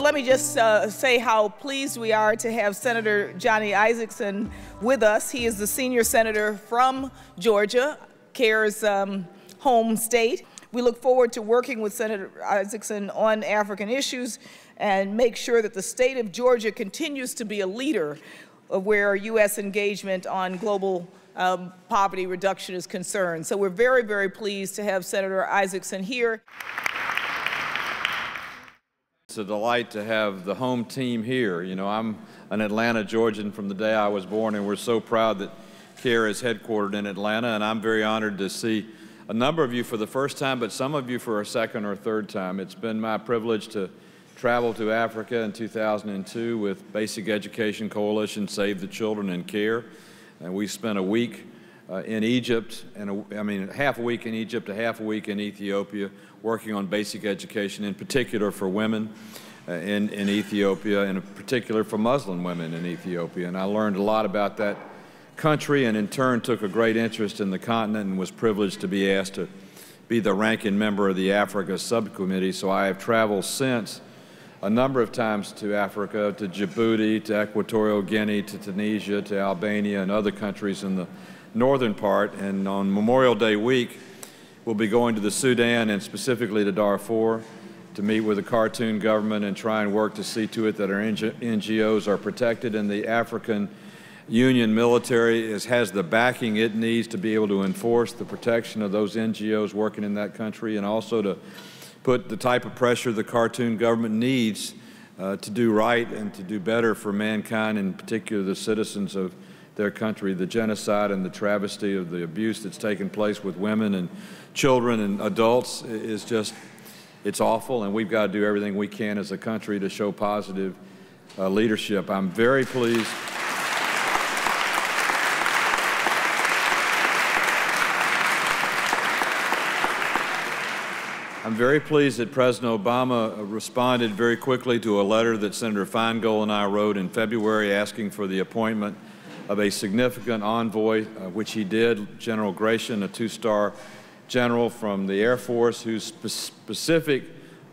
Let me just say how pleased we are to have Senator Johnny Isakson with us. He is the senior senator from Georgia, CARE's home state. We look forward to working with Senator Isakson on African issues and make sure that the state of Georgia continues to be a leader of where U.S. engagement on global poverty reduction is concerned. So we're very, very pleased to have Senator Isakson here. It's a delight to have the home team here. You know, I'm an Atlanta Georgian from the day I was born, and we're so proud that CARE is headquartered in Atlanta, and I'm very honored to see a number of you for the first time, but some of you for a second or third time. It's been my privilege to travel to Africa in 2002 with Basic Education Coalition, Save the Children, and CARE. And we spent a week in Egypt, and half a week in Egypt, a half a week in Ethiopia, working on basic education, in particular for women in Ethiopia, and in particular for Muslim women in Ethiopia. And I learned a lot about that country, and in turn took a great interest in the continent, and was privileged to be asked to be the ranking member of the Africa subcommittee. So I have traveled since a number of times to Africa, to Djibouti, to Equatorial Guinea, to Tunisia, to Albania, and other countries in the northern part. And on Memorial Day week, we'll be going to the Sudan, and specifically to Darfur, to meet with the Khartoum government and try and work to see to it that our NGOs are protected, and the African Union military has the backing it needs to be able to enforce the protection of those NGOs working in that country, and also to put the type of pressure the Khartoum government needs to do right and to do better for mankind, in particular the citizens of their country. The genocide and the travesty of the abuse that's taken place with women and children and adults is just, it's awful, and we've got to do everything we can as a country to show positive leadership. I'm very pleased. I'm very pleased that President Obama responded very quickly to a letter that Senator Feingold and I wrote in February asking for the appointment of a significant envoy, which he did, General Gratian, a two-star general from the Air Force, whose specific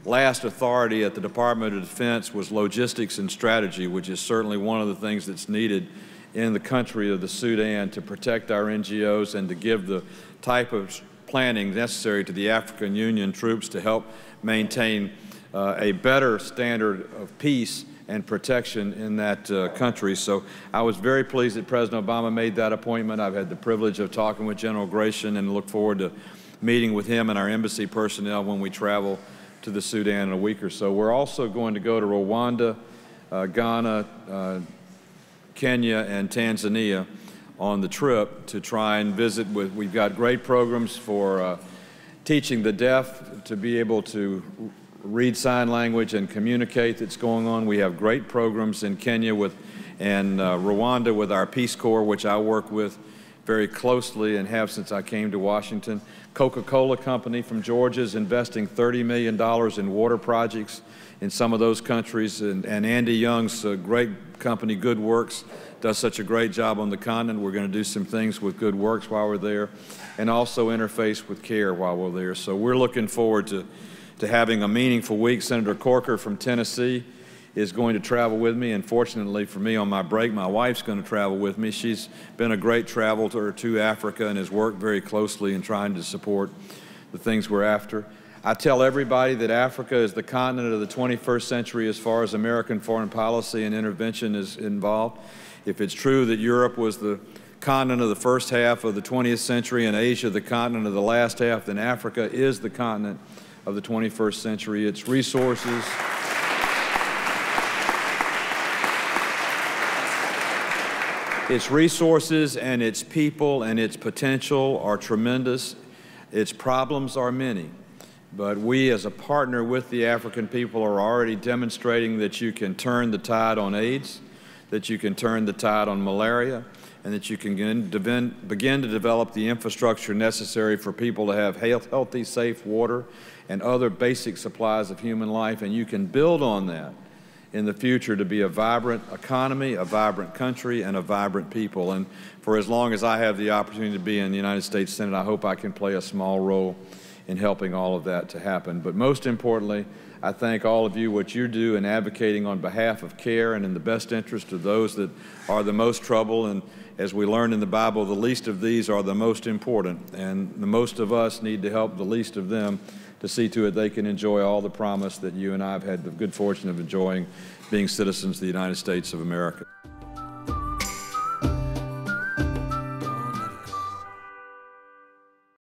last authority at the Department of Defense was logistics and strategy, which is certainly one of the things that's needed in the country of the Sudan to protect our NGOs and to give the type of planning necessary to the African Union troops to help maintain a better standard of peace and protection in that country. So I was very pleased that President Obama made that appointment. I've had the privilege of talking with General Gratian and look forward to meeting with him and our embassy personnel when we travel to the Sudan in a week or so. We're also going to go to Rwanda, Ghana, Kenya, and Tanzania on the trip to try and visit with. We've got great programs for teaching the deaf to be able to read sign language and communicate that's going on. We have great programs in Kenya and Rwanda with our Peace Corps, which I work with very closely and have since I came to Washington. Coca-Cola Company from Georgia is investing $30 million in water projects in some of those countries, and Andy Young's great company, Good Works, does such a great job on the continent. We're going to do some things with Good Works while we're there, and also interface with CARE while we're there. So we're looking forward to having a meaningful week. Senator Corker from Tennessee is going to travel with me, and fortunately for me, on my break, my wife's going to travel with me. She's been a great traveler to Africa and has worked very closely in trying to support the things we're after. I tell everybody that Africa is the continent of the 21st century as far as American foreign policy and intervention is involved. If it's true that Europe was the continent of the first half of the 20th century and Asia the continent of the last half, then Africa is the continent of the 21st century. Its resources, and its people and its potential are tremendous. Its problems are many. But we, as a partner with the African people, are already demonstrating that you can turn the tide on AIDS, that you can turn the tide on malaria, and that you can begin to develop the infrastructure necessary for people to have healthy, safe water and other basic supplies of human life. And you can build on that in the future to be a vibrant economy, a vibrant country, and a vibrant people. And for as long as I have the opportunity to be in the United States Senate, I hope I can play a small role in helping all of that to happen. But most importantly, I thank all of you what you do in advocating on behalf of CARE and in the best interest of those that are the most troubled. And as we learn in the Bible, the least of these are the most important, and the most of us need to help the least of them to see to it they can enjoy all the promise that you and I have had the good fortune of enjoying, being citizens of the United States of America.